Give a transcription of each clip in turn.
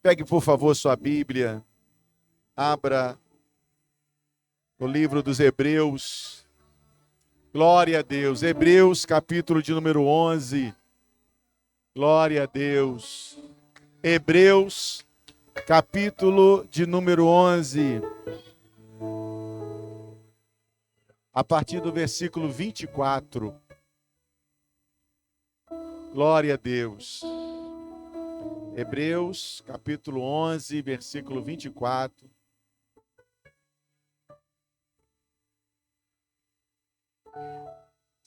Pegue, por favor, sua Bíblia. Abra no livro dos Hebreus. Glória a Deus. Hebreus, capítulo de número 11. Glória a Deus. Hebreus, capítulo de número 11. A partir do versículo 24. Glória a Deus. Hebreus, capítulo 11, versículo 24.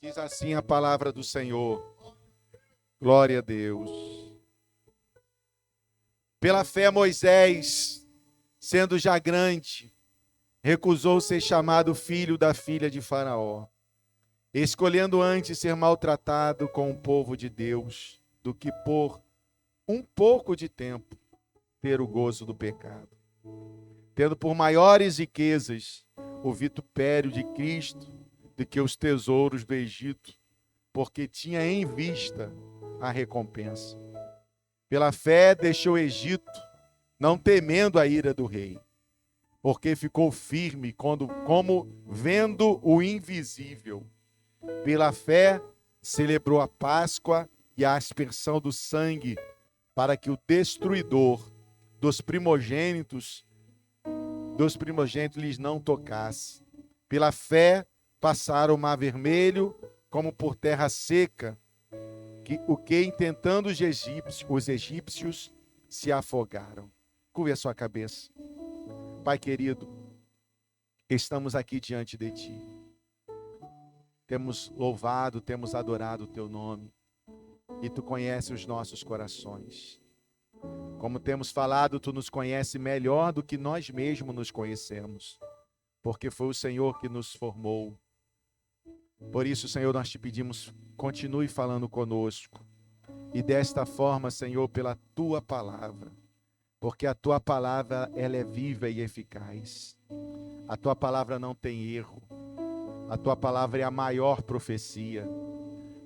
Diz assim a palavra do Senhor. Glória a Deus. Pela fé, Moisés, sendo já grande, recusou ser chamado filho da filha de Faraó, escolhendo antes ser maltratado com o povo de Deus, do que por um pouco de tempo ter o gozo do pecado. Tendo por maiores riquezas o vitupério de Cristo do que os tesouros do Egito, porque tinha em vista a recompensa. Pela fé deixou o Egito, não temendo a ira do rei, porque ficou firme como vendo o invisível. Pela fé celebrou a Páscoa e a aspersão do sangue, para que o destruidor dos primogênitos lhes não tocasse. Pela fé passaram o mar vermelho como por terra seca, o que intentando os egípcios se afogaram. Curve a sua cabeça. Pai querido, estamos aqui diante de Ti. Temos louvado, temos adorado o Teu nome. E Tu conheces os nossos corações. Como temos falado, Tu nos conheces melhor do que nós mesmos nos conhecemos. Porque foi o Senhor que nos formou. Por isso, Senhor, nós Te pedimos, continue falando conosco. E desta forma, Senhor, pela Tua palavra. Porque a Tua palavra, ela é viva e eficaz. A Tua palavra não tem erro. A Tua palavra é a maior profecia.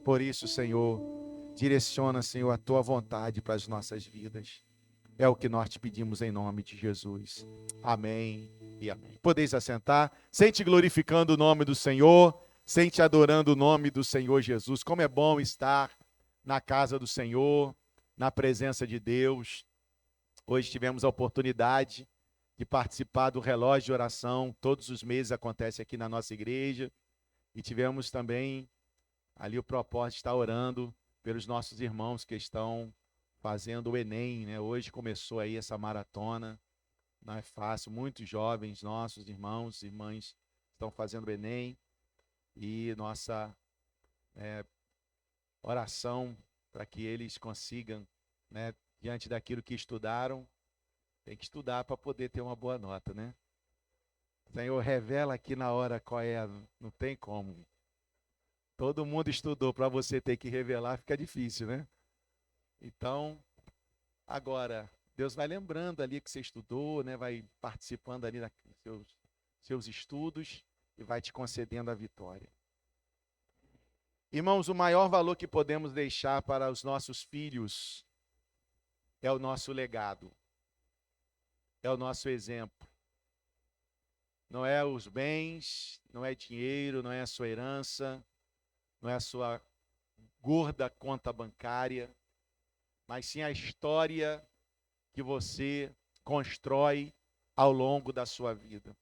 Por isso, Senhor, direciona, Senhor, a Tua vontade para as nossas vidas. É o que nós Te pedimos em nome de Jesus. Amém e amém. Podeis assentar. Sente glorificando o nome do Senhor. Sente adorando o nome do Senhor Jesus. Como é bom estar na casa do Senhor, na presença de Deus. Hoje tivemos a oportunidade de participar do relógio de oração. Todos os meses acontece aqui na nossa igreja. E tivemos também ali o propósito de estar orando pelos nossos irmãos que estão fazendo o Enem, né? Hoje começou aí essa maratona. Não é fácil. Muitos jovens, nossos irmãos e irmãs estão fazendo o Enem. E nossa oração para que eles consigam, né, diante daquilo que estudaram, tem que estudar para poder ter uma boa nota, né? Senhor, revela aqui na hora qual é, não tem como. Todo mundo estudou, para você ter que revelar fica difícil, né? Então, agora, Deus vai lembrando ali que você estudou, né? Vai participando ali dos seus estudos e vai te concedendo a vitória. Irmãos, o maior valor que podemos deixar para os nossos filhos é o nosso legado, é o nosso exemplo. Não é os bens, não é dinheiro, não é a sua herança, não é a sua gorda conta bancária, mas sim a história que você constrói ao longo da sua vida.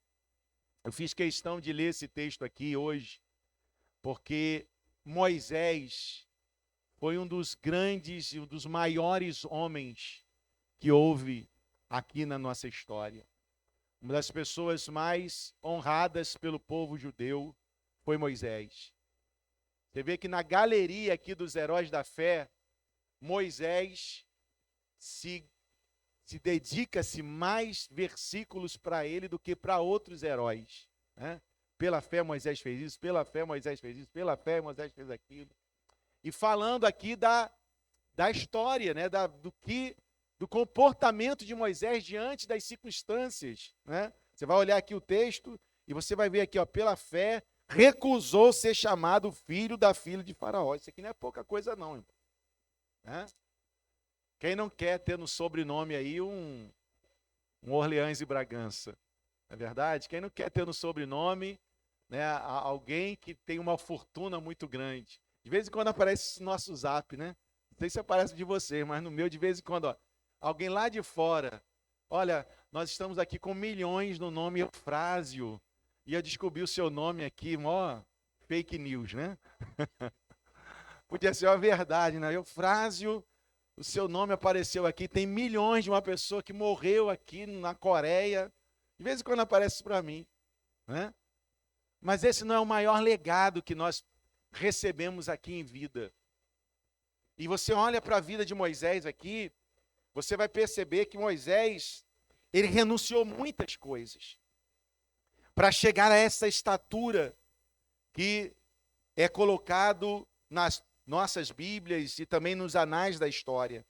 Eu fiz questão de ler esse texto aqui hoje, porque Moisés foi um dos grandes e um dos maiores homens que houve aqui na nossa história. Uma das pessoas mais honradas pelo povo judeu foi Moisés. Você vê que na galeria aqui dos heróis da fé, Moisés se dedica-se mais versículos para ele do que para outros heróis, né? Pela fé Moisés fez isso, pela fé Moisés fez isso, pela fé Moisés fez aquilo. E falando aqui da história, né? Do comportamento de Moisés diante das circunstâncias, né? Você vai olhar aqui o texto e você vai ver aqui, ó, pela fé recusou ser chamado filho da filha de Faraó. Isso aqui não é pouca coisa não, irmão. Né? Quem não quer ter no sobrenome aí um Orleans e Bragança? Não é verdade? Quem não quer ter no sobrenome, né, alguém que tem uma fortuna muito grande? De vez em quando aparece no nosso zap, né? Não sei se aparece de vocês, mas no meu, de vez em quando, ó, alguém lá de fora. Olha, nós estamos aqui com milhões no nome Eufrásio. E eu descobri o seu nome aqui, ó, fake news, né? Podia ser uma verdade, né? Eufrásio, o seu nome apareceu aqui. Tem milhões de uma pessoa que morreu aqui na Coreia. De vez em quando aparece para mim, né? Mas esse não é o maior legado que nós recebemos aqui em vida. E você olha para a vida de Moisés aqui, você vai perceber que Moisés, ele renunciou muitas coisas para chegar a essa estatura que é colocado nas nossas Bíblias e também nos anais da história.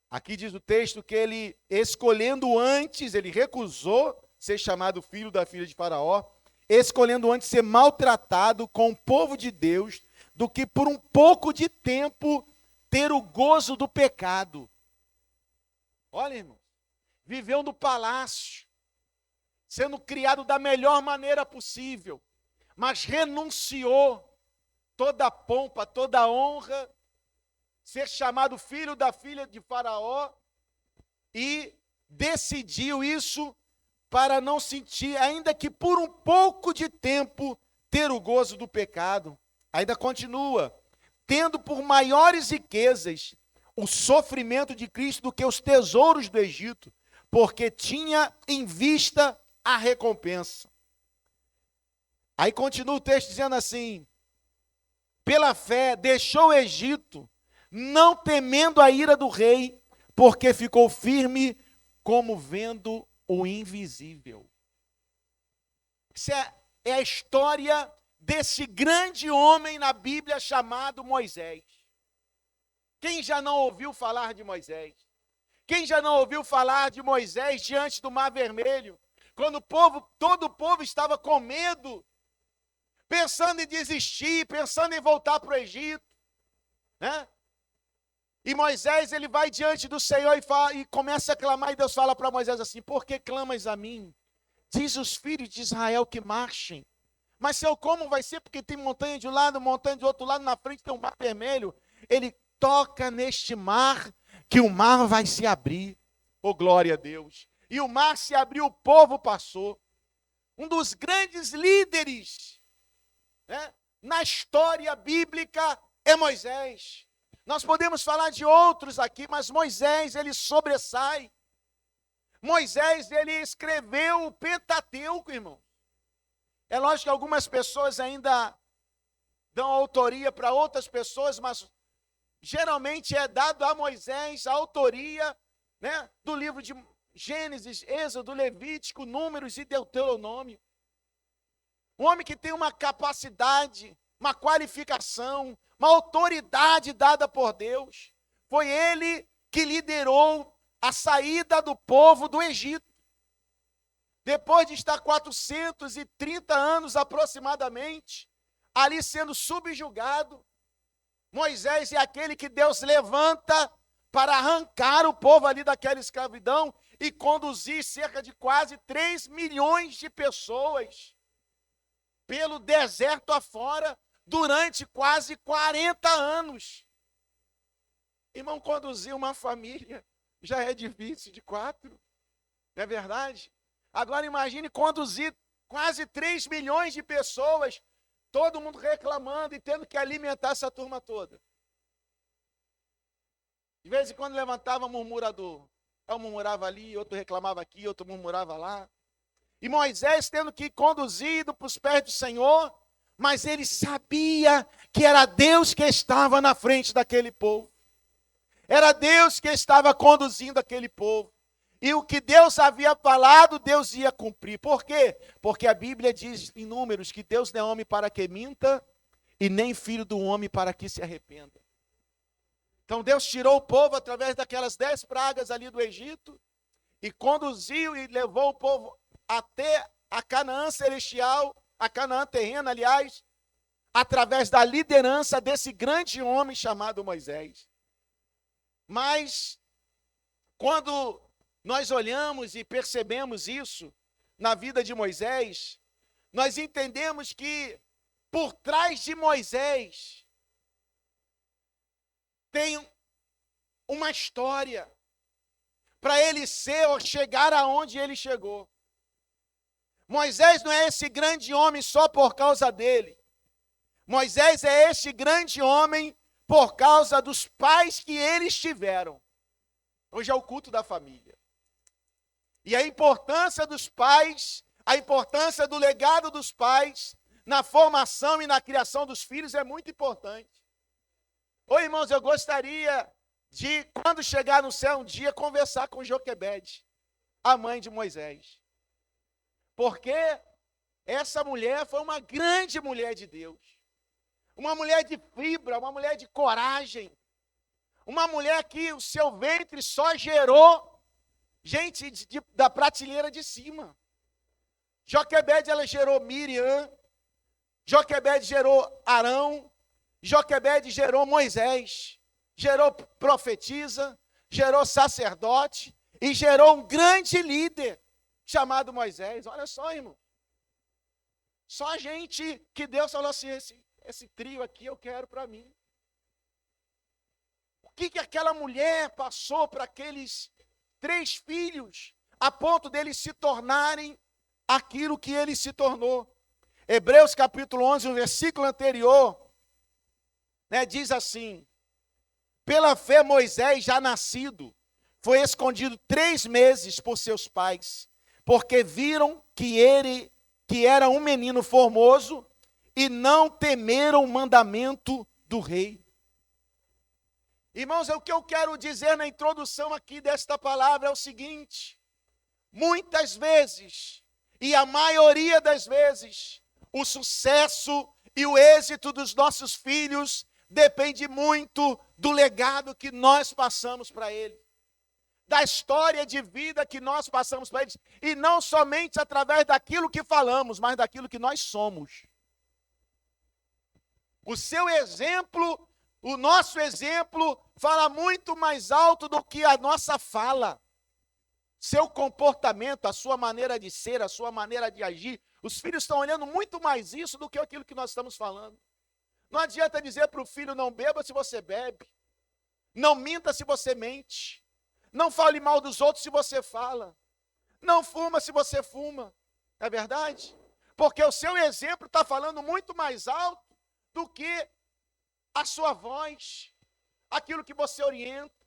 Aqui diz o texto que ele, escolhendo antes, ele recusou ser chamado filho da filha de Faraó, escolhendo antes ser maltratado com o povo de Deus, do que por um pouco de tempo ter o gozo do pecado. Olha, irmão, viveu no palácio, sendo criado da melhor maneira possível, mas renunciou toda a pompa, toda a honra, ser chamado filho da filha de Faraó, e decidiu isso para não sentir, ainda que por um pouco de tempo, ter o gozo do pecado. Ainda continua, tendo por maiores riquezas o sofrimento de Cristo do que os tesouros do Egito, porque tinha em vista a recompensa. Aí continua o texto dizendo assim, pela fé deixou o Egito, não temendo a ira do rei, porque ficou firme como vendo o invisível. Essa é a história desse grande homem na Bíblia chamado Moisés. Quem já não ouviu falar de Moisés? Quem já não ouviu falar de Moisés diante do Mar Vermelho? Quando o povo, todo o povo estava com medo, pensando em desistir, pensando em voltar para o Egito, né? E Moisés, ele vai diante do Senhor e começa a clamar, e Deus fala para Moisés assim, por que clamas a mim? Diz os filhos de Israel que marchem. Mas Senhor, como vai ser? Porque tem montanha de um lado, montanha do outro lado, na frente tem um mar vermelho. Ele toca neste mar, que o mar vai se abrir. Oh, glória a Deus. E o mar se abriu, o povo passou. Um dos grandes líderes, né, na história bíblica é Moisés. Nós podemos falar de outros aqui, mas Moisés, ele sobressai. Moisés, ele escreveu o Pentateuco, irmão. É lógico que algumas pessoas ainda dão autoria para outras pessoas, mas geralmente é dado a Moisés a autoria, né, do livro de Gênesis, Êxodo, Levítico, Números e Deuteronômio. Um homem que tem uma capacidade, uma qualificação, uma autoridade dada por Deus. Foi ele que liderou a saída do povo do Egito. Depois de estar 430 anos aproximadamente, ali sendo subjugado, Moisés é aquele que Deus levanta para arrancar o povo ali daquela escravidão e conduzir cerca de quase 3 milhões de pessoas pelo deserto afora, durante quase 40 anos. Irmão, conduzir uma família já é difícil de 4, não é verdade? Agora imagine conduzir quase 3 milhões de pessoas, todo mundo reclamando e tendo que alimentar essa turma toda. De vez em quando levantava murmurador. Um murmurava ali, outro reclamava aqui, outro murmurava lá. E Moisés tendo que ir conduzido para os pés do Senhor, mas ele sabia que era Deus que estava na frente daquele povo. Era Deus que estava conduzindo aquele povo. E o que Deus havia falado, Deus ia cumprir. Por quê? Porque a Bíblia diz em Números que Deus não é homem para que minta, e nem filho do homem para que se arrependa. Então Deus tirou o povo através daquelas 10 pragas ali do Egito, e conduziu e levou o povo até a Canaã celestial, a Canaã terrena, aliás, através da liderança desse grande homem chamado Moisés. Mas Quando nós olhamos e percebemos isso na vida de Moisés, nós entendemos que por trás de Moisés tem uma história para ele ser ou chegar aonde ele chegou. Moisés não é esse grande homem só por causa dele. Moisés é esse grande homem por causa dos pais que eles tiveram. Hoje é o culto da família. E a importância dos pais, a importância do legado dos pais na formação e na criação dos filhos é muito importante. Ô irmãos, eu gostaria de, quando chegar no céu um dia, conversar com Joquebede, a mãe de Moisés. Porque essa mulher foi uma grande mulher de Deus. Uma mulher de fibra, uma mulher de coragem. Uma mulher que o seu ventre só gerou gente da prateleira de cima. Joquebede, ela gerou Miriam. Joquebede gerou Arão. Joquebede gerou Moisés. Gerou profetisa. Gerou sacerdote. E gerou um grande líder chamado Moisés. Olha só, irmão. Só gente que Deus falou assim, esse trio aqui eu quero para mim. O que aquela mulher passou para aqueles 3 filhos, a ponto deles se tornarem aquilo que ele se tornou. Hebreus capítulo 11, o versículo anterior, diz assim: pela fé Moisés, já nascido, foi escondido 3 meses por seus pais, porque viram que era um menino formoso e não temeram o mandamento do rei. Irmãos, o que eu quero dizer na introdução aqui desta palavra é o seguinte: muitas vezes, e a maioria das vezes, o sucesso e o êxito dos nossos filhos depende muito do legado que nós passamos para eles, da história de vida que nós passamos para eles, e não somente através daquilo que falamos, mas daquilo que nós somos. O seu exemplo, o nosso exemplo, fala muito mais alto do que a nossa fala. Seu comportamento, a sua maneira de ser, a sua maneira de agir, os filhos estão olhando muito mais isso do que aquilo que nós estamos falando. Não adianta dizer para o filho: não beba se você bebe, não minta se você mente, não fale mal dos outros se você fala, não fuma se você fuma. É verdade? Porque o seu exemplo está falando muito mais alto do que a sua voz, aquilo que você orienta.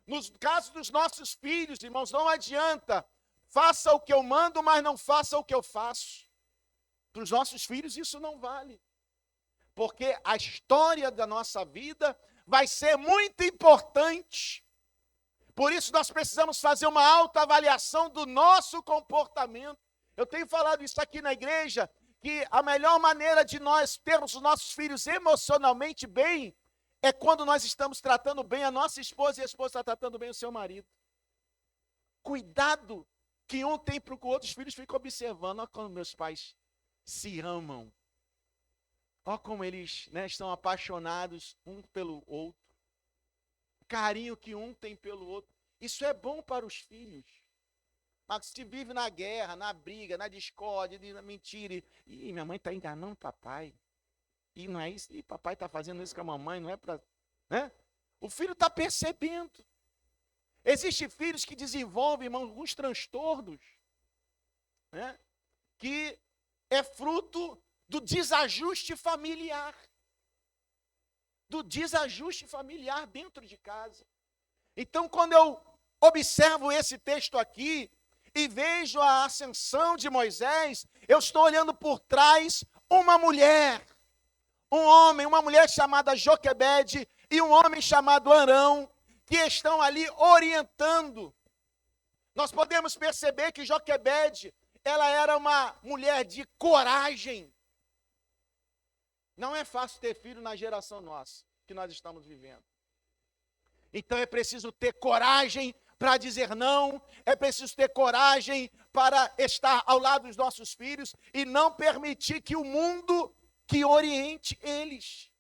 Nos casos dos nossos filhos, irmãos, não adianta, faça o que eu mando, mas não faça o que eu faço. Para os nossos filhos isso não vale. Porque a história da nossa vida vai ser muito importante. Por isso nós precisamos fazer uma autoavaliação do nosso comportamento. Eu tenho falado isso aqui na igreja, que a melhor maneira de nós termos os nossos filhos emocionalmente bem é quando nós estamos tratando bem a nossa esposa e a esposa está tratando bem o seu marido. Cuidado que um tem para o outro, os filhos ficam observando. Olha como meus pais se amam. Olha como eles estão apaixonados um pelo outro. Carinho que um tem pelo outro. Isso é bom para os filhos. Mas se vive na guerra, na briga, na discórdia, na mentira. E minha mãe está enganando papai. E não é isso. E papai está fazendo isso com a mamãe, não é para... O filho está percebendo. Existem filhos que desenvolvem, irmão, alguns transtornos, que é fruto do desajuste familiar. Do desajuste familiar dentro de casa. Então, quando eu observo esse texto aqui e vejo a ascensão de Moisés, eu estou olhando por trás uma mulher, um homem, uma mulher chamada Joquebede e um homem chamado Arão, que estão ali orientando. Nós podemos perceber que Joquebede, ela era uma mulher de coragem. Não é fácil ter filho na geração nossa, que nós estamos vivendo. Então é preciso ter coragem para dizer não, é preciso ter coragem para estar ao lado dos nossos filhos e não permitir que o mundo que oriente eles.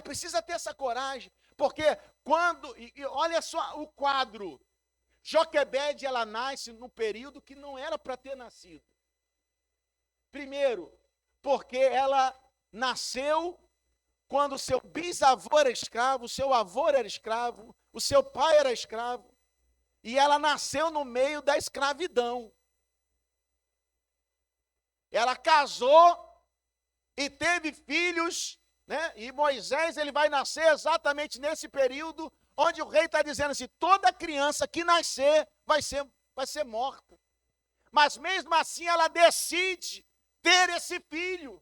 Precisa ter essa coragem, porque E olha só o quadro. Joquebede, ela nasce num período que não era para ter nascido. Primeiro, porque ela nasceu quando seu bisavô era escravo, seu avô era escravo, o seu pai era escravo, e ela nasceu no meio da escravidão. Ela casou e teve filhos, né? E Moisés, ele vai nascer exatamente nesse período onde o rei está dizendo assim, toda criança que nascer vai ser morta. Mas mesmo assim ela decide ter esse filho.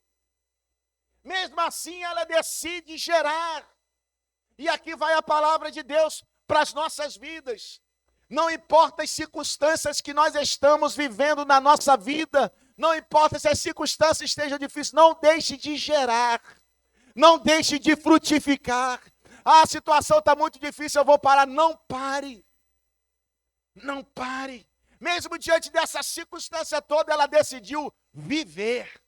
Mesmo assim ela decide gerar. E aqui vai a palavra de Deus para as nossas vidas. Não importa as circunstâncias que nós estamos vivendo na nossa vida, não importa se as circunstâncias estejam difíceis, não deixe de gerar, não deixe de frutificar. A situação está muito difícil, eu vou parar. Não pare, não pare. Mesmo diante dessa circunstância toda, ela decidiu viver.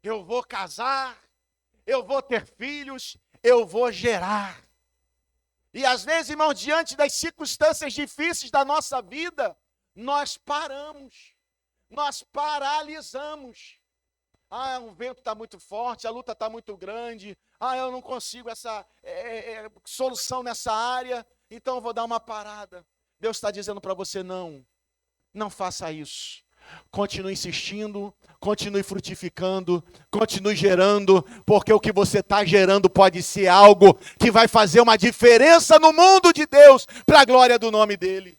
Eu vou casar, eu vou ter filhos, eu vou gerar. E às vezes, irmão, diante das circunstâncias difíceis da nossa vida, nós paramos, nós paralisamos. O vento está muito forte, a luta está muito grande, eu não consigo essa solução nessa área, então eu vou dar uma parada. Deus está dizendo para você, não faça isso. Continue insistindo, continue frutificando, continue gerando, porque o que você está gerando pode ser algo que vai fazer uma diferença no mundo de Deus, para a glória do nome dEle.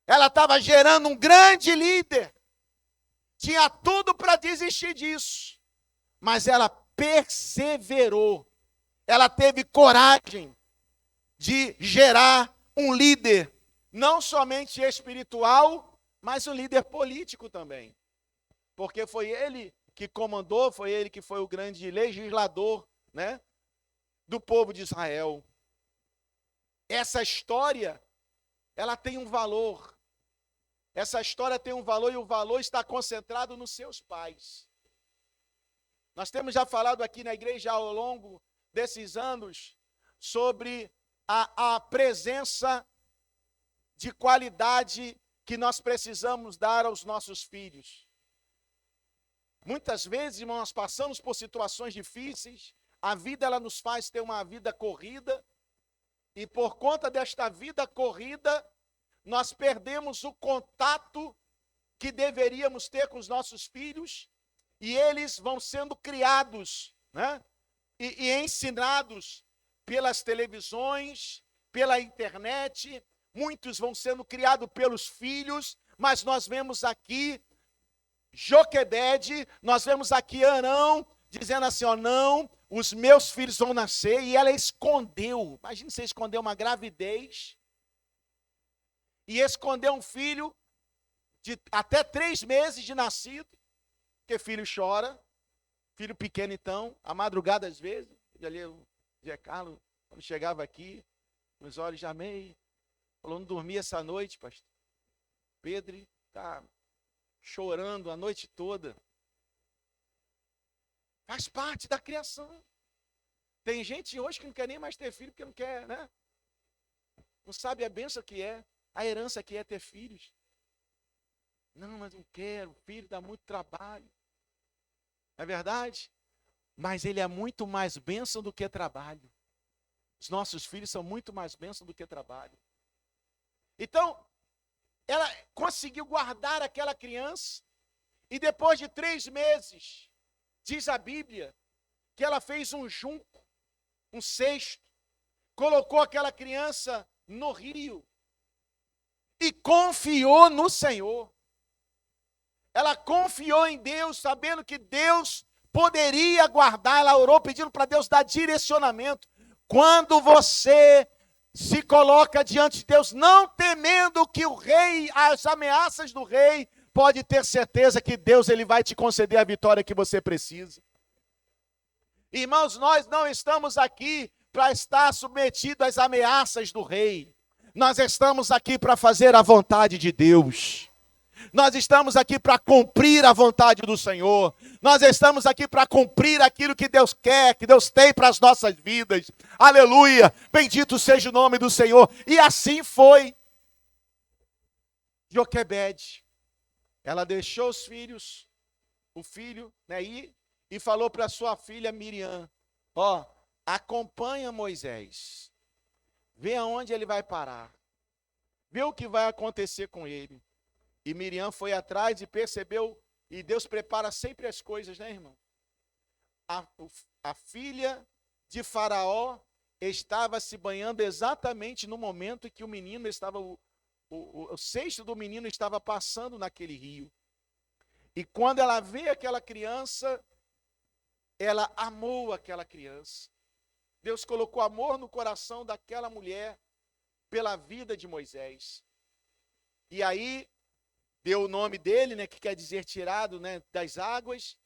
Ela estava gerando um grande líder, tinha tudo para desistir disso, mas ela perseverou, ela teve coragem de gerar um líder, não somente espiritual, mas um líder político também, porque foi ele que comandou, foi ele que foi o grande legislador, né, do povo de Israel. Essa história, ela tem um valor, essa história tem um valor e o valor está concentrado nos seus pais. Nós temos já falado aqui na igreja ao longo desses anos sobre a presença de qualidade que nós precisamos dar aos nossos filhos. Muitas vezes, irmãos, nós passamos por situações difíceis, a vida ela nos faz ter uma vida corrida, e por conta desta vida corrida, nós perdemos o contato que deveríamos ter com os nossos filhos, e eles vão sendo criados, né? E ensinados pelas televisões, pela internet. Muitos vão sendo criados pelos filhos, mas nós vemos aqui Joquebede, nós vemos aqui Arão, dizendo assim, não, os meus filhos vão nascer, e ela escondeu. Imagina você esconder uma gravidez, e esconder um filho de até 3 meses de nascido, porque filho chora, filho pequeno então, à madrugada às vezes, ali o Zé Carlos, quando chegava aqui, meus olhos já meio, falou, não dormi essa noite, pastor. Pedro está chorando a noite toda. Faz parte da criação. Tem gente hoje que não quer nem mais ter filho, porque não quer, né? Não sabe a bênção que é, a herança que é ter filhos. Não, mas não quero, filho dá muito trabalho. Não é verdade? Mas ele é muito mais bênção do que trabalho. Os nossos filhos são muito mais bênção do que trabalho. Então, ela conseguiu guardar aquela criança, e depois de 3 meses, diz a Bíblia, que ela fez um junco, um cesto, colocou aquela criança no rio, e confiou no Senhor. Ela confiou em Deus, sabendo que Deus poderia guardar. Ela orou pedindo para Deus dar direcionamento. Quando você se coloca diante de Deus, não temendo que o rei, as ameaças do rei, pode ter certeza que Deus ele vai te conceder a vitória que você precisa. Irmãos, nós não estamos aqui para estar submetidos às ameaças do rei. Nós estamos aqui para fazer a vontade de Deus. Nós estamos aqui para cumprir a vontade do Senhor. Nós estamos aqui para cumprir aquilo que Deus quer, que Deus tem para as nossas vidas. Aleluia! Bendito seja o nome do Senhor. E assim foi. Joquebede, ela deixou os filhos, o filho, né, ir, e falou para sua filha Miriam, ó, acompanha Moisés, vê aonde ele vai parar, vê o que vai acontecer com ele. E Miriam foi atrás e percebeu, e Deus prepara sempre as coisas, né, irmão? A filha de Faraó estava se banhando exatamente no momento em que o menino estava, o cesto do menino estava passando naquele rio. E quando ela vê aquela criança, ela amou aquela criança. Deus colocou amor no coração daquela mulher pela vida de Moisés. E aí deu o nome dele, né, que quer dizer tirado, né, das águas,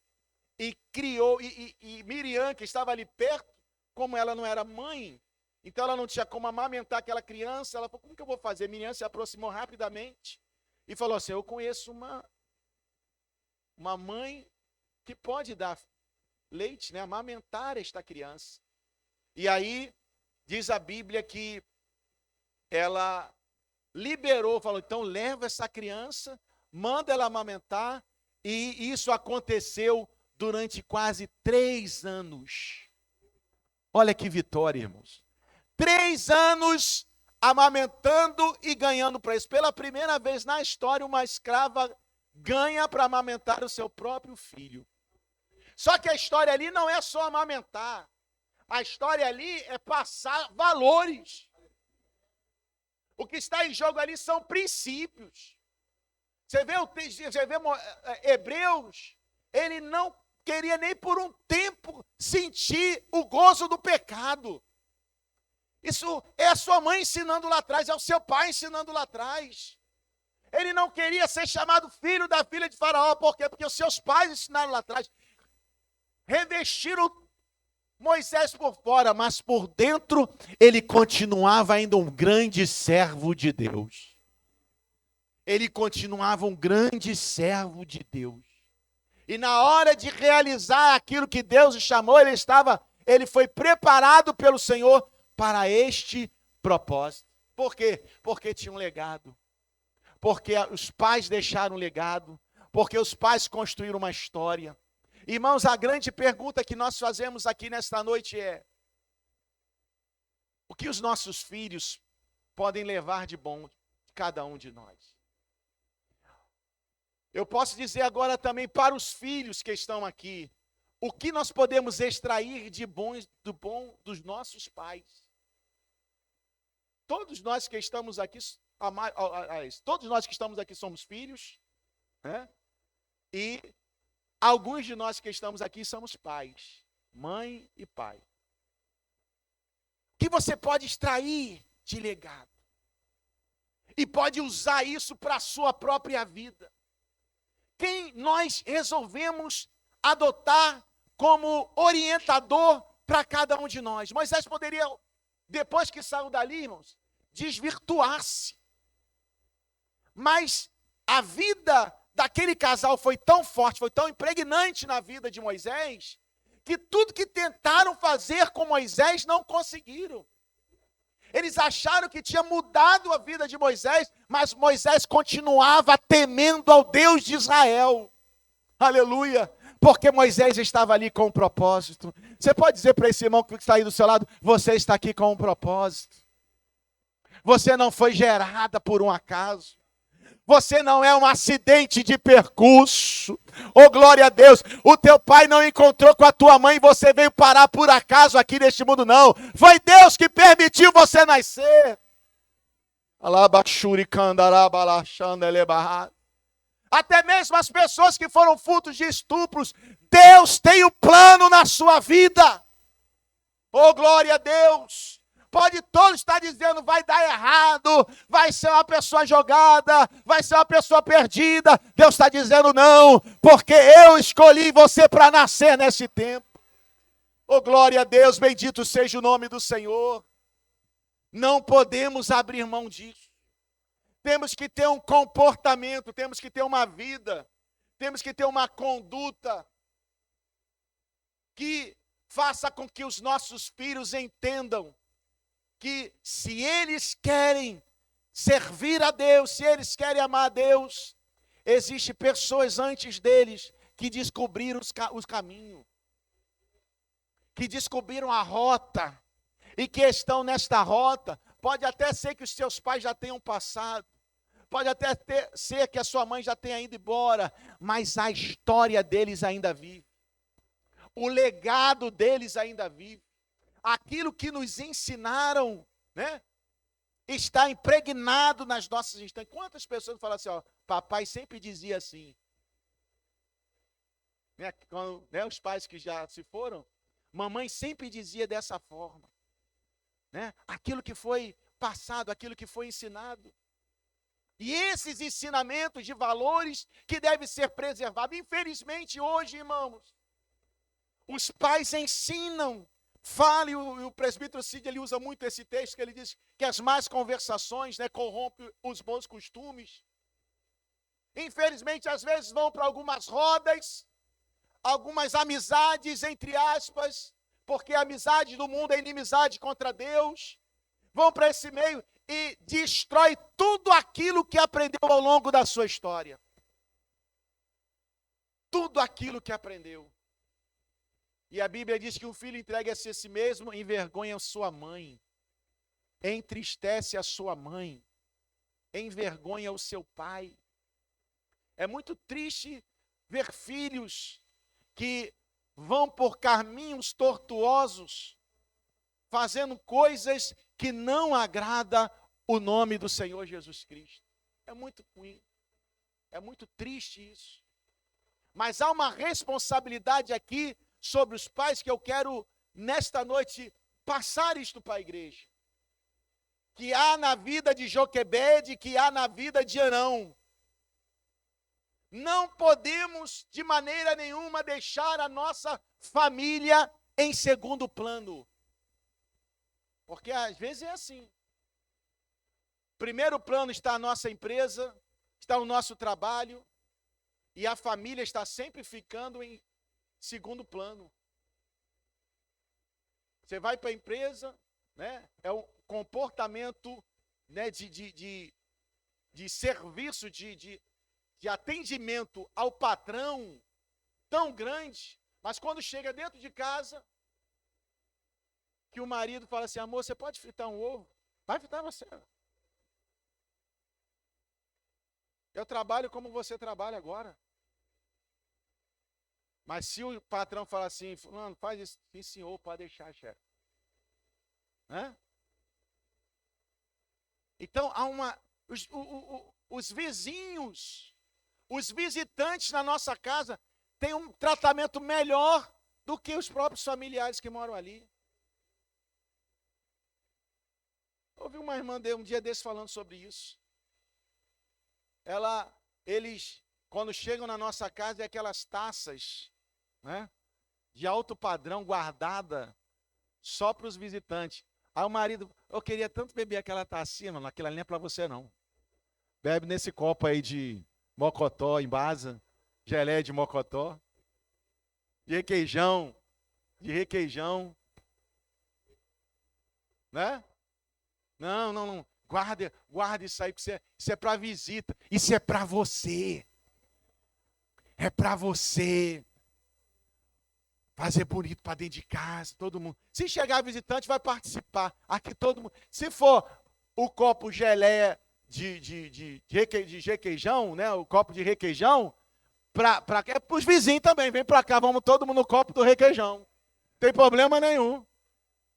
e criou, e Miriam, que estava ali perto, como ela não era mãe, então ela não tinha como amamentar aquela criança, ela falou, como que eu vou fazer? Miriam se aproximou rapidamente e falou assim, eu conheço uma mãe que pode dar leite, né, amamentar esta criança. E aí, diz a Bíblia que ela liberou, falou, então leva essa criança, manda ela amamentar, e isso aconteceu durante quase 3 anos. Olha que vitória, irmãos. 3 anos amamentando e ganhando para isso. Pela primeira vez na história, uma escrava ganha para amamentar o seu próprio filho. Só que a história ali não é só amamentar. A história ali é passar valores. O que está em jogo ali são princípios. Você vê Hebreus, ele não queria nem por um tempo sentir o gozo do pecado. Isso é a sua mãe ensinando lá atrás, é o seu pai ensinando lá atrás. Ele não queria ser chamado filho da filha de Faraó, por quê? Porque os seus pais ensinaram lá atrás. Revestiram Moisés por fora, mas por dentro ele continuava ainda um grande servo de Deus. Ele continuava um grande servo de Deus. E na hora de realizar aquilo que Deus o chamou, ele foi preparado pelo Senhor para este propósito. Por quê? Porque tinha um legado. Porque os pais deixaram um legado. Porque os pais construíram uma história. Irmãos, a grande pergunta que nós fazemos aqui nesta noite é: o que os nossos filhos podem levar de bom de cada um de nós? Eu posso dizer agora também para os filhos que estão aqui, o que nós podemos extrair de bom dos nossos pais? Todos nós que estamos aqui, todos nós que estamos aqui somos filhos, né? E alguns de nós que estamos aqui somos pais, mãe e pai. O que você pode extrair de legado? E pode usar isso para a sua própria vida. Quem nós resolvemos adotar como orientador para cada um de nós? Moisés poderia, depois que saiu dali, irmãos, desvirtuar-se. Mas a vida daquele casal foi tão forte, foi tão impregnante na vida de Moisés, que tudo que tentaram fazer com Moisés não conseguiram. Eles acharam que tinha mudado a vida de Moisés, mas Moisés continuava temendo ao Deus de Israel. Aleluia! Porque Moisés estava ali com um propósito. Você pode dizer para esse irmão que está aí do seu lado, você está aqui com um propósito. Você não foi gerada por um acaso. Você não é um acidente de percurso. Oh, glória a Deus. O teu pai não encontrou com a tua mãe e você veio parar por acaso aqui neste mundo, não. Foi Deus que permitiu você nascer. Até mesmo as pessoas que foram frutos de estupros, Deus tem um plano na sua vida. Oh, glória a Deus. Pode todos estar dizendo, vai dar errado, vai ser uma pessoa jogada, vai ser uma pessoa perdida. Deus está dizendo não, porque eu escolhi você para nascer nesse tempo. Oh, glória a Deus, bendito seja o nome do Senhor. Não podemos abrir mão disso. Temos que ter um comportamento, temos que ter uma vida, temos que ter uma conduta que faça com que os nossos filhos entendam que se eles querem servir a Deus, se eles querem amar a Deus, existem pessoas antes deles que descobriram os caminhos, que descobriram a rota e que estão nesta rota. Pode até ser que os seus pais já tenham passado, pode até ser que a sua mãe já tenha ido embora, mas a história deles ainda vive, o legado deles ainda vive. Aquilo que nos ensinaram, né, está impregnado nas nossas instâncias. Quantas pessoas falam assim, ó, papai sempre dizia assim, né, quando, né, os pais que já se foram, mamãe sempre dizia dessa forma, né, aquilo que foi passado, aquilo que foi ensinado. E esses ensinamentos de valores que devem ser preservados. Infelizmente hoje, irmãos, os pais ensinam. Fala, e o presbítero Cid, ele usa muito esse texto, que ele diz que as más conversações, né, corrompem os bons costumes. Infelizmente, às vezes vão para algumas rodas, algumas amizades, entre aspas, porque a amizade do mundo é inimizade contra Deus. Vão para esse meio e destrói tudo aquilo que aprendeu ao longo da sua história. Tudo aquilo que aprendeu. E a Bíblia diz que um filho entregue-se a si mesmo, envergonha a sua mãe, entristece a sua mãe, envergonha o seu pai. É muito triste ver filhos que vão por caminhos tortuosos, fazendo coisas que não agrada o nome do Senhor Jesus Cristo. É muito ruim, é muito triste isso. Mas há uma responsabilidade aqui sobre os pais que eu quero, nesta noite, passar isto para a igreja. Que há na vida de Joquebede, que há na vida de Arão. Não podemos, de maneira nenhuma, deixar a nossa família em segundo plano. Porque às vezes é assim. Primeiro plano está a nossa empresa, está o nosso trabalho, e a família está sempre ficando em segundo plano. Você vai para a empresa, né? É um comportamento, né, de serviço, de atendimento ao patrão tão grande, mas quando chega dentro de casa, que o marido fala assim, amor, você pode fritar um ovo? Vai fritar você. Eu trabalho como você trabalha agora. Mas se o patrão falar assim, fulano, faz isso, sim senhor, pode deixar, chefe. Então, há os vizinhos, os visitantes na nossa casa têm um tratamento melhor do que os próprios familiares que moram ali. Ouvi uma irmã um dia desse falando sobre isso. Eles, quando chegam na nossa casa, é aquelas taças, né, de alto padrão, guardada só para os visitantes. Aí o marido, eu queria tanto beber aquela tacinha, mano, aquilo ali não é para você não. Bebe nesse copo aí de mocotó, em basa, geleia de mocotó, de requeijão, né? Não. Guarda isso aí, porque isso é para visita. Isso é para você. É para você. Fazer bonito para dentro de casa, todo mundo. Se chegar visitante, vai participar. Aqui todo mundo. Se for o copo geleia de requeijão, né? O copo de requeijão, é para os vizinhos também. Vem para cá, vamos todo mundo no copo do requeijão. Não tem problema nenhum.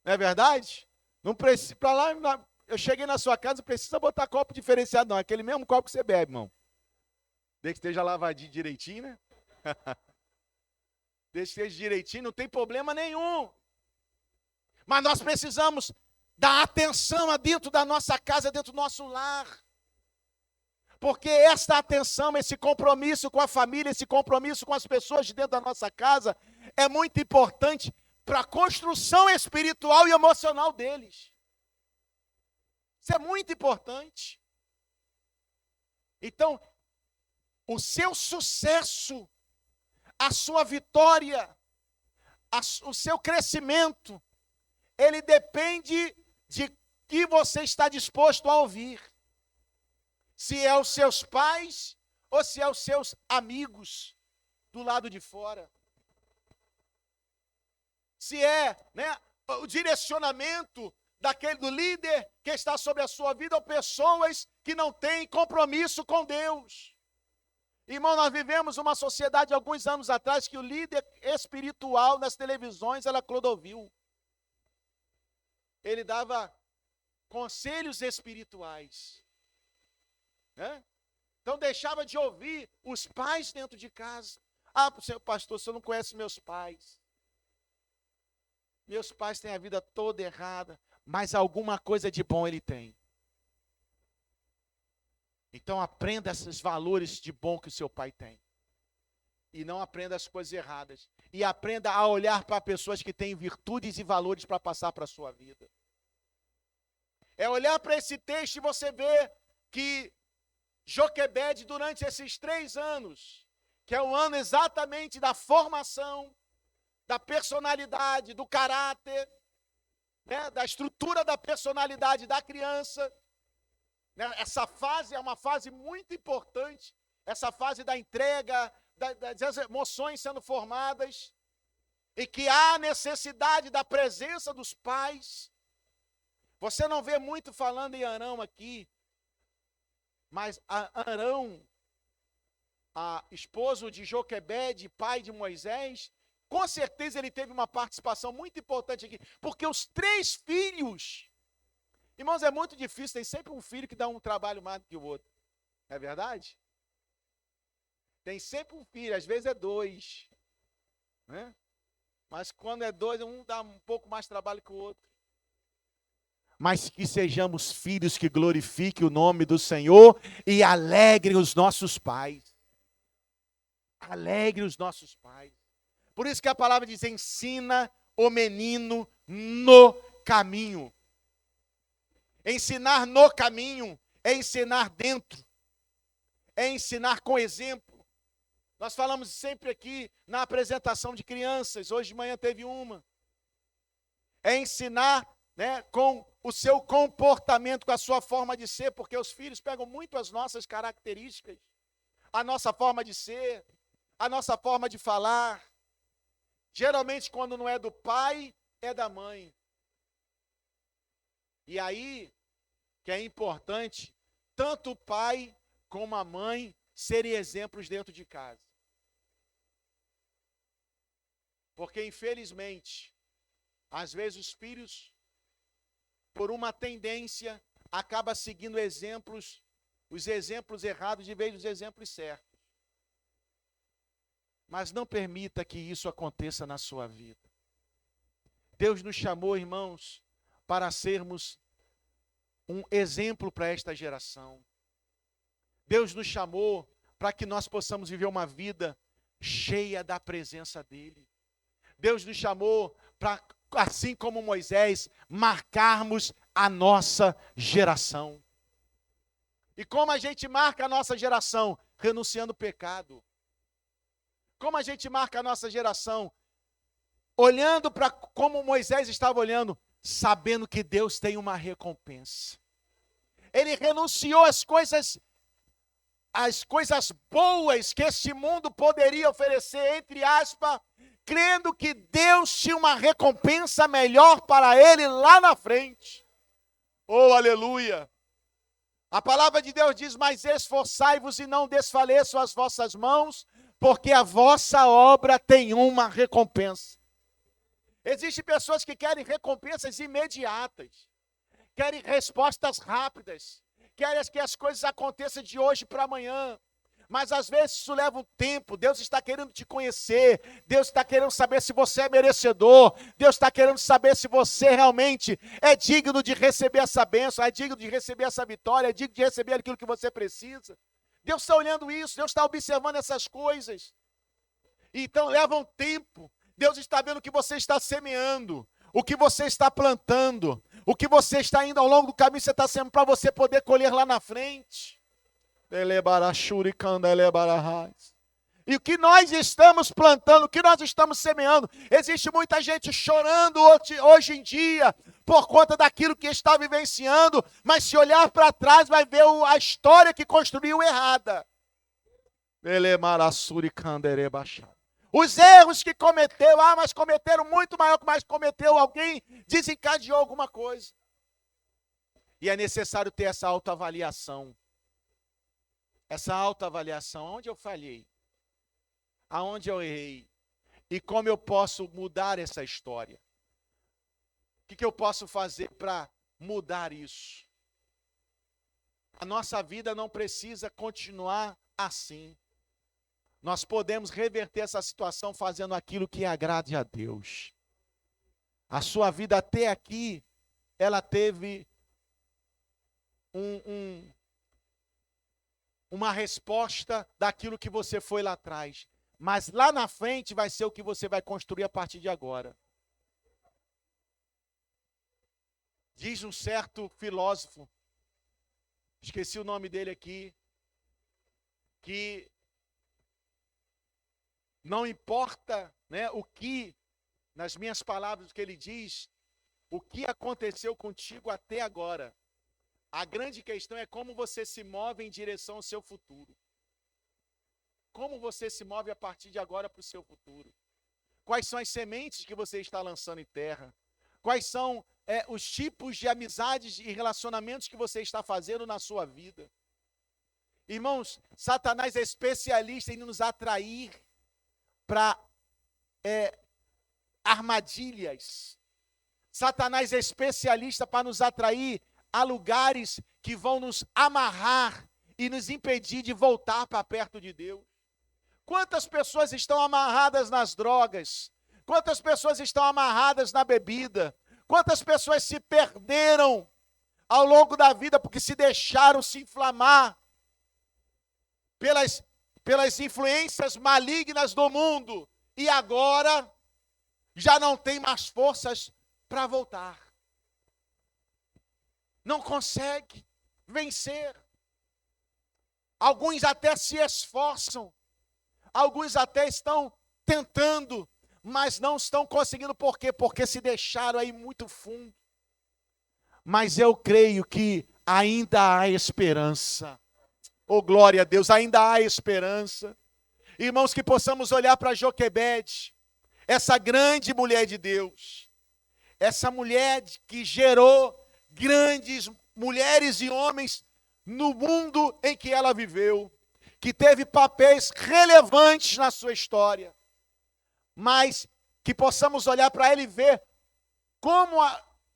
Não é verdade? Não precisa. Para lá, eu cheguei na sua casa, não precisa botar copo diferenciado, não. Aquele mesmo copo que você bebe, irmão. Desde que esteja lavadinho direitinho, né? Desde que esteja direitinho, não tem problema nenhum. Mas nós precisamos dar atenção dentro da nossa casa, dentro do nosso lar. Porque esta atenção, esse compromisso com a família, esse compromisso com as pessoas de dentro da nossa casa, é muito importante para a construção espiritual e emocional deles. Isso é muito importante. Então, o seu sucesso, a sua vitória, o seu crescimento, ele depende de que você está disposto a ouvir. Se é os seus pais ou se é os seus amigos do lado de fora. Se é, o direcionamento do líder que está sobre a sua vida ou pessoas que não têm compromisso com Deus. Irmão, nós vivemos uma sociedade alguns anos atrás que o líder espiritual nas televisões era Clodovil. Ele dava conselhos espirituais. Então deixava de ouvir os pais dentro de casa. Senhor pastor, o senhor não conhece meus pais. Meus pais têm a vida toda errada, mas alguma coisa de bom ele tem. Então aprenda esses valores de bom que o seu pai tem. E não aprenda as coisas erradas. E aprenda a olhar para pessoas que têm virtudes e valores para passar para a sua vida. É olhar para esse texto e você ver que Joquebede, durante esses 3 anos, que é o ano exatamente da formação, da personalidade, do caráter, da estrutura da personalidade da criança, essa fase é uma fase muito importante, essa fase da entrega, das emoções sendo formadas, e que há necessidade da presença dos pais. Você não vê muito falando em Arão aqui, mas Arão, esposo de Joquebede, pai de Moisés, com certeza ele teve uma participação muito importante aqui, porque os 3 filhos, irmãos, é muito difícil, tem sempre um filho que dá um trabalho mais do que o outro, não é verdade? Tem sempre um filho, às vezes é 2, né? Mas quando é 2, um dá um pouco mais trabalho que o outro. Mas que sejamos filhos que glorifiquem o nome do Senhor e alegrem os nossos pais. Alegre os nossos pais. Por isso que a palavra diz, ensina o menino no caminho. Ensinar no caminho é ensinar dentro. É ensinar com exemplo. Nós falamos sempre aqui na apresentação de crianças, hoje de manhã teve uma. É ensinar, com o seu comportamento, com a sua forma de ser, porque os filhos pegam muito as nossas características, a nossa forma de ser, a nossa forma de falar. Geralmente, quando não é do pai, é da mãe. E aí, que é importante, tanto o pai como a mãe serem exemplos dentro de casa. Porque, infelizmente, às vezes os filhos, por uma tendência, acaba seguindo os exemplos errados de vez dos exemplos certos. Mas não permita que isso aconteça na sua vida. Deus nos chamou, irmãos, para sermos um exemplo para esta geração. Deus nos chamou para que nós possamos viver uma vida cheia da presença dEle. Deus nos chamou para, assim como Moisés, marcarmos a nossa geração. E como a gente marca a nossa geração? Renunciando ao pecado. Como a gente marca a nossa geração? Olhando para como Moisés estava olhando, sabendo que Deus tem uma recompensa. Ele renunciou às coisas boas que este mundo poderia oferecer, entre aspas, crendo que Deus tinha uma recompensa melhor para ele lá na frente. Oh, aleluia! A palavra de Deus diz, mas esforçai-vos e não desfaleçam as vossas mãos, porque a vossa obra tem uma recompensa. Existem pessoas que querem recompensas imediatas, querem respostas rápidas, querem que as coisas aconteçam de hoje para amanhã. Mas às vezes isso leva um tempo. Deus está querendo te conhecer, Deus está querendo saber se você é merecedor, Deus está querendo saber se você realmente é digno de receber essa bênção, é digno de receber essa vitória, é digno de receber aquilo que você precisa. Deus está olhando isso, Deus está observando essas coisas. Então leva um tempo. Deus está vendo o que você está semeando, o que você está plantando, o que você está indo ao longo do caminho, você está sendo para você poder colher lá na frente. E o que nós estamos plantando, o que nós estamos semeando, existe muita gente chorando hoje em dia por conta daquilo que está vivenciando, mas se olhar para trás vai ver a história que construiu errada. Os erros que cometeu, mas cometeram muito maior que mais cometeu, alguém desencadeou alguma coisa. E é necessário ter essa autoavaliação. Essa autoavaliação, onde eu falhei? Aonde eu errei? E como eu posso mudar essa história? O que eu posso fazer para mudar isso? A nossa vida não precisa continuar assim. Nós podemos reverter essa situação fazendo aquilo que agrade a Deus. A sua vida até aqui, ela teve uma resposta daquilo que você foi lá atrás. Mas lá na frente vai ser o que você vai construir a partir de agora. Diz um certo filósofo, esqueci o nome dele aqui, que não importa, né, o que, nas minhas palavras, o que ele diz, o que aconteceu contigo até agora. A grande questão é como você se move em direção ao seu futuro. Como você se move a partir de agora para o seu futuro? Quais são as sementes que você está lançando em terra? Quais são os tipos de amizades e relacionamentos que você está fazendo na sua vida? Irmãos, Satanás é especialista em nos atrair para armadilhas. Satanás é especialista para nos atrair a lugares que vão nos amarrar e nos impedir de voltar para perto de Deus. Quantas pessoas estão amarradas nas drogas? Quantas pessoas estão amarradas na bebida? Quantas pessoas se perderam ao longo da vida porque se deixaram se inflamar pelas influências malignas do mundo e agora já não tem mais forças para voltar. Não consegue vencer. Alguns até se esforçam. Alguns até estão tentando, mas não estão conseguindo. Por quê? Porque se deixaram aí muito fundo. Mas eu creio que ainda há esperança. Oh, glória a Deus, ainda há esperança. Irmãos, que possamos olhar para Joquebede, essa grande mulher de Deus. Essa mulher que gerou grandes mulheres e homens no mundo em que ela viveu, que teve papéis relevantes na sua história, mas que possamos olhar para ela e ver como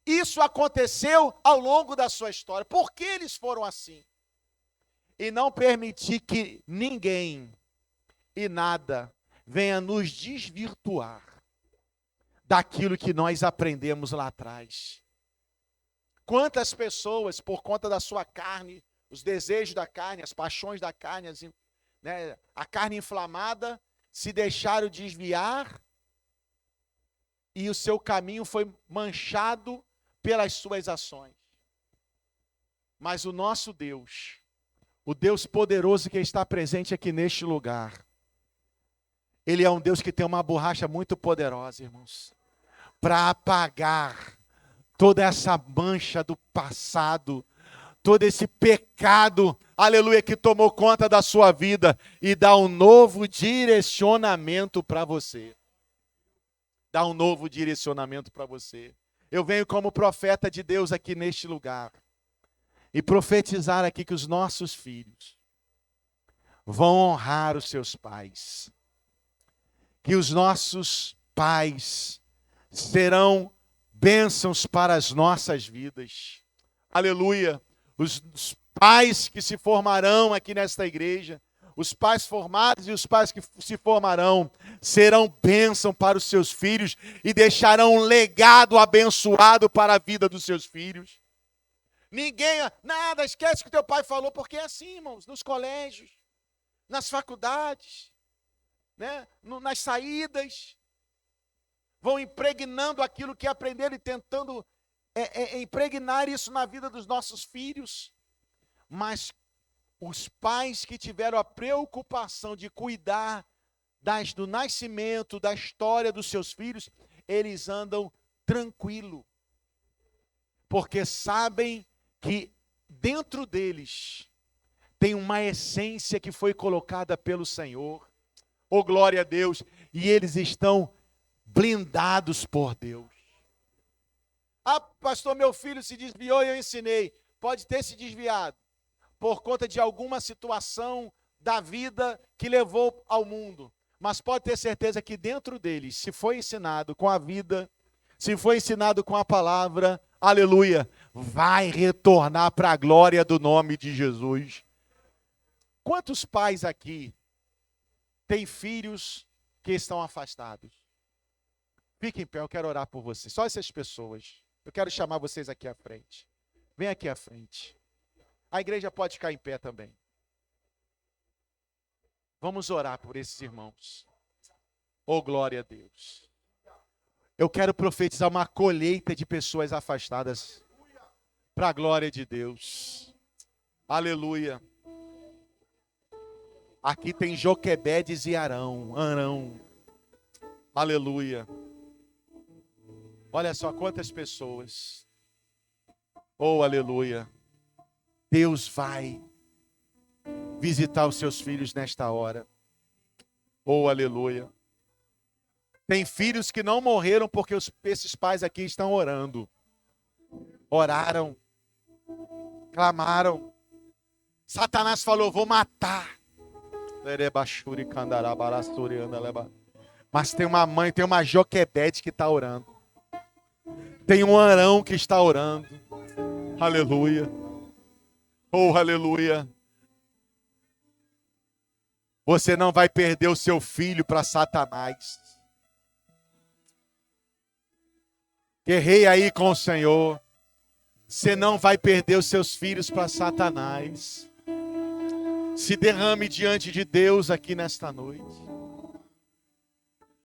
isso aconteceu ao longo da sua história, por que eles foram assim, e não permitir que ninguém e nada venha nos desvirtuar daquilo que nós aprendemos lá atrás. Quantas pessoas, por conta da sua carne, os desejos da carne, as paixões da carne, a carne inflamada, se deixaram desviar e o seu caminho foi manchado pelas suas ações. Mas o nosso Deus, o Deus poderoso que está presente aqui neste lugar, Ele é um Deus que tem uma borracha muito poderosa, irmãos, para apagar toda essa mancha do passado, todo esse pecado, aleluia, que tomou conta da sua vida e dá um novo direcionamento para você. Dá um novo direcionamento para você. Eu venho como profeta de Deus aqui neste lugar e profetizar aqui que os nossos filhos vão honrar os seus pais. Que os nossos pais serão bênçãos para as nossas vidas. Aleluia. Os pais que se formarão aqui nesta igreja, os pais formados e os pais que se formarão, serão bênção para os seus filhos e deixarão um legado abençoado para a vida dos seus filhos. Ninguém, nada, esquece o que teu pai falou, porque é assim, irmãos, nos colégios, nas faculdades, né, nas saídas, vão impregnando aquilo que aprenderam e tentando impregnar isso na vida dos nossos filhos. Mas Os pais que tiveram a preocupação de cuidar do nascimento, da história dos seus filhos, eles andam tranquilo, porque sabem que dentro deles tem uma essência que foi colocada pelo Senhor. Oh, glória a Deus! E eles estão blindados por Deus. Ah, pastor, meu filho se desviou e eu ensinei. Pode ter se desviado por conta de alguma situação da vida que levou ao mundo. Mas pode ter certeza que dentro deles, se foi ensinado com a vida, se foi ensinado com a palavra, aleluia, vai retornar para a glória do nome de Jesus. Quantos pais aqui têm filhos que estão afastados? Fiquem em pé, eu quero orar por vocês. Só essas pessoas. Eu quero chamar vocês aqui à frente. Vem aqui à frente. A igreja pode ficar em pé também. Vamos orar por esses irmãos. Oh, glória a Deus. Eu quero profetizar uma colheita de pessoas afastadas para a glória de Deus. Aleluia. Aqui tem Joquebedes e Arão. Aleluia. Olha só quantas pessoas. Oh, aleluia. Deus vai visitar os seus filhos nesta hora. Oh, aleluia. Tem filhos que não morreram porque esses pais aqui estão orando. Oraram. Clamaram. Satanás falou, vou matar. Mas tem uma mãe, tem uma Joquebede que está orando. Tem um Arão que está orando. Aleluia. Oh, aleluia. Você não vai perder o seu filho para Satanás. Guerreie aí com o Senhor. Você não vai perder os seus filhos para Satanás. Se derrame diante de Deus aqui nesta noite.